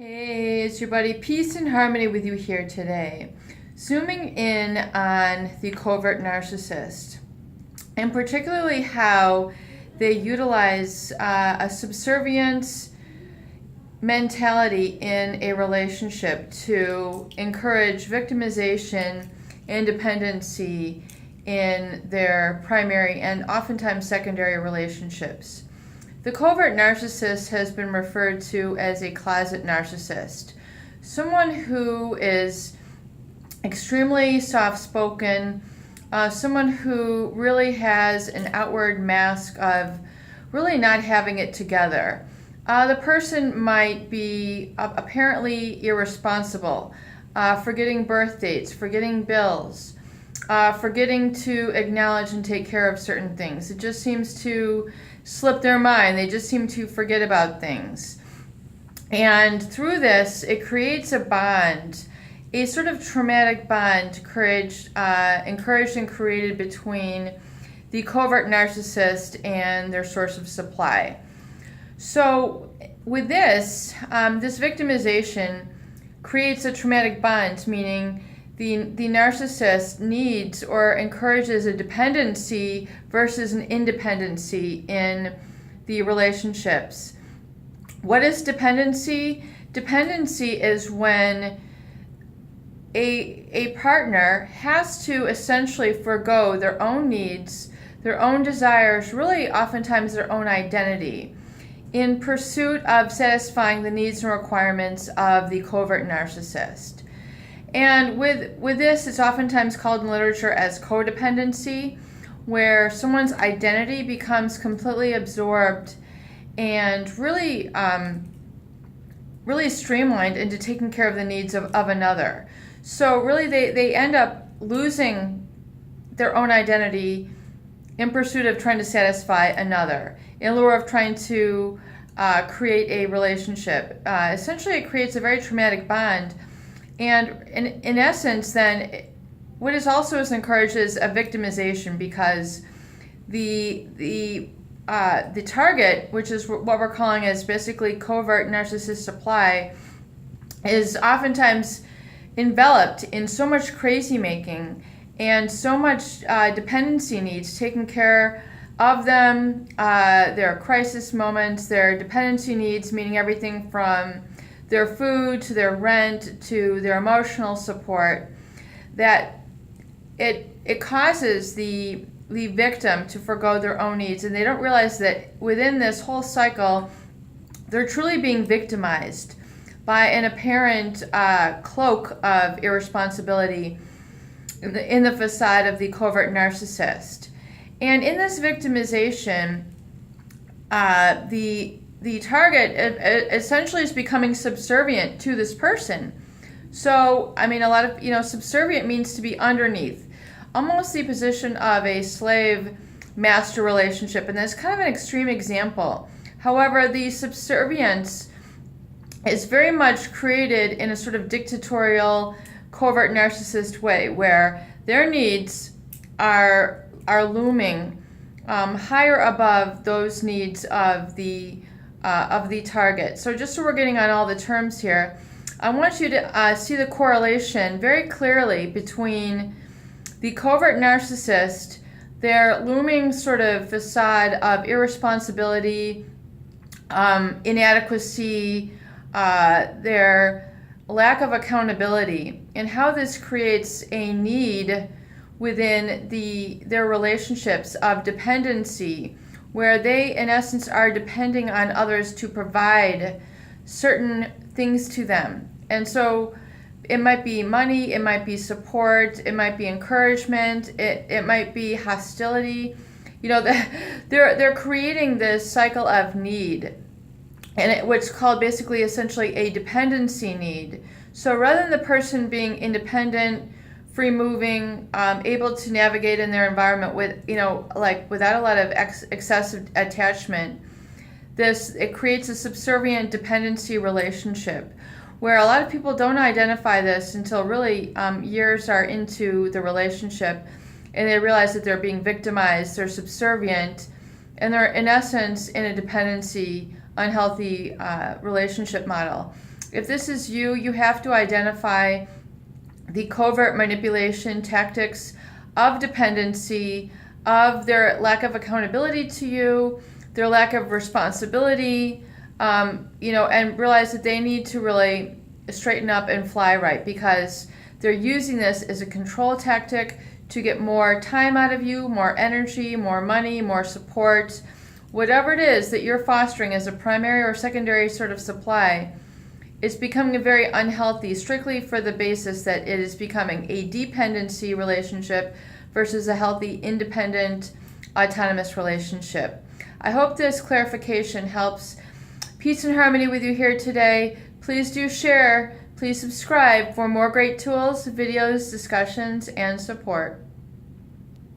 Hey, it's your buddy Peace and Harmony with you here today. Zooming in on the covert narcissist, and particularly how they utilize a subservience mentality in a relationship to encourage victimization and dependency in their primary and oftentimes secondary relationships. The covert narcissist has been referred to as a closet narcissist, someone who is extremely soft-spoken, someone who really has an outward mask of really not having it together. The person might be apparently irresponsible, forgetting birth dates, forgetting bills, forgetting to acknowledge and take care of certain things. It just seems to slip their mind. They just seem to forget about things. And through this, it creates a bond, a sort of traumatic bond encouraged and created between the covert narcissist and their source of supply. So with this, this victimization creates a traumatic bond, meaning the narcissist needs or encourages a dependency versus an independency in the relationships. What is dependency? Dependency is when a partner has to essentially forego their own needs, their own desires, really oftentimes their own identity, in pursuit of satisfying the needs and requirements of the covert narcissist. And with this, it's oftentimes called in literature as codependency, where someone's identity becomes completely absorbed and really streamlined into taking care of the needs of another. So really they end up losing their own identity in pursuit of trying to satisfy another, in lieu of trying to create a relationship. Essentially, it creates a very traumatic bond. And in essence, then, what is also encouraged is a victimization, because the target, which is what we're calling as basically covert narcissist supply, is oftentimes enveloped in so much crazy making and so much dependency needs, taking care of them, their crisis moments, their dependency needs, meaning everything from their food to their rent to their emotional support, that it causes the victim to forgo their own needs, and they don't realize that within this whole cycle they're truly being victimized by an apparent cloak of irresponsibility in the facade of the covert narcissist. And in this victimization, the target essentially is becoming subservient to this person. So, I mean, a lot of, subservient means to be underneath, almost the position of a slave-master relationship, and that's kind of an extreme example. However, the subservience is very much created in a sort of dictatorial, covert narcissist way, where their needs are looming higher above those needs of the target. So just so we're getting on all the terms here, I want you to see the correlation very clearly between the covert narcissist, their looming sort of facade of irresponsibility, inadequacy, their lack of accountability, and how this creates a need within their relationships of dependency, where they, in essence, are depending on others to provide certain things to them. And so it might be money, it might be support, it might be encouragement, it might be hostility. They're creating this cycle of need, and what's called basically essentially a dependency need. So rather than the person being independent, free moving, able to navigate in their environment with, without a lot of excessive attachment, it creates a subservient dependency relationship, where a lot of people don't identify this until really years are into the relationship, and they realize that they're being victimized, they're subservient, and they're in essence in a dependency, unhealthy relationship model. If this is you, you have to identify the covert manipulation tactics of dependency, of their lack of accountability to you, their lack of responsibility, and realize that they need to really straighten up and fly right, because they're using this as a control tactic to get more time out of you, more energy, more money, more support. Whatever it is that you're fostering as a primary or secondary sort of supply, it's becoming very unhealthy strictly for the basis that it is becoming a dependency relationship versus a healthy, independent, autonomous relationship. I hope this clarification helps. Peace and harmony with you here today. Please do share. Please subscribe for more great tools, videos, discussions, and support.